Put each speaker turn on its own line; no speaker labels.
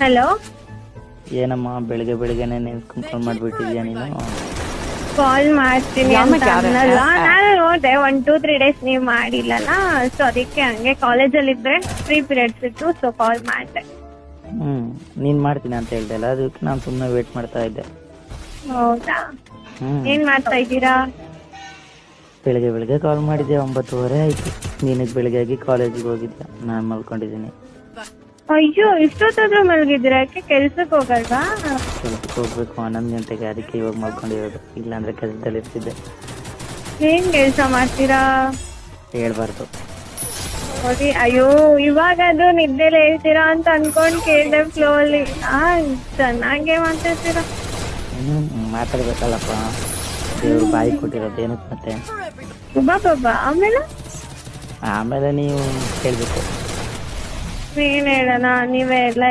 Hello.
ಏನಮ್ಮ ಬೆಳಿಗ್ಗೆ ಬೆಳಿಗ್ಗೆನೆ ನೆನ್ಸ್ಕೊಂಡ್ ಕಾಲ್ ಮಾಡ್ಬಿಟ್ಟಿದ್ಯಾ ನೀನು?
ಕಾಲ್ ಮಾಡ್ತೀನಿ ಅಂತ ಅನ್ನಲ್ಲ, ನಾನು ನೋಡ್ದೆ 1-2-3 days ನೀವ್ ಮಾಡಿಲ್ಲಲ್ಲ, ಸೊ ಅದಕ್ಕೆ ಹಂಗೆ ಕಾಲೇಜಲ್ಲಿ ಇದ್ರೆ ಫ್ರೀ ಪೀರಿಯಡ್ಸ್ ಇತ್ತು, ಸೊ ಕಾಲ್ ಮಾಡ್ದೆ.
ನೀನ್ ಮಾಡ್ತೀನಿ ಅಂತ ಹೇಳ್ದೆ ಅಲ್ಲ, ಅದಕ್ಕೆ ನಾನು ಸುಮ್ಮನೆ ವೇಟ್ ಮಾಡ್ತಾ ಇದ್ದೆ.
ಹೌದಾ? ಏನ್ ಮಾಡ್ತಾ ಇದ್ದೀರಾ?
ಬೆಳಿಗ್ಗೆ ಬೆಳಿಗ್ಗೆ ಕಾಲ್ ಮಾಡಿದ್ದೆ, 9:30 ಆಯ್ತು. ನೀನಕ್ಕೆ ಬೆಳಿಗ್ಗೆ ಕಾಲೇಜಿಗೆ ಹೋಗಿದ್ದೆ, ನಾನು ಮಲ್ಕೊಂಡಿದ್ದೀನಿ.
ಅಯ್ಯೋ, ಇಷ್ಟೊತ್ತಾದ್ರೂ ಮಲಗಿದ್ದೀರಾ? ಯಾಕೆ ಕೆಲ್ಸಕ್ಕೆ ಹೋಗಲ್ವಾ?
ಕೆಲ್ಸಕ್ಕೆ ಹೋಗ್ಬೇಕು 11 ಗಂಟೆಗೆ, ಅದಕ್ಕೆ ಇವಾಗ ಮಲ್ಕೊಂಡಿರೋದು. ಇಲ್ಲಾಂದ್ರೆ ಕೆಲಸದಲ್ಲಿ ಇರ್ತಿದ್ದೆ.
ಏನ್ ಕೆಲ್ಸ ಮಾಡ್ತೀರಾ?
ಹೇಳ್ಬಾರ್ದು.
ನೋಡಿ, ಅಯ್ಯೋ ಇವಾಗಾದ್ರೂ ನಿದ್ದೆಲೆ ಹೇಳ್ತೀರಾ ಅಂತ ಅನ್ಕೊಂಡ್ ಕೇಳ್ದೆ ಫ್ಲೋ ಅಲ್ಲಿ. ಚೆನ್ನಾಗೇ ಮಾತಾಡ್ತೀರಾ.
ಮಾತಾಡ್ಬೇಕಲ್ಲಪ್ಪ, ದೇವ್ರು ಬಾಯಿ ಕೊಟ್ಟಿರೋದು ಏನಕ್ಕೆ ಮತ್ತೆ.
ಬಾಬಾ
ಆಮೇಲೆ ನೀವು ಕೇಳ್ಬೇಕು.
ಏನ್ ಹೇಳೋಣ, ನೀವೇ ಎಲ್ಲ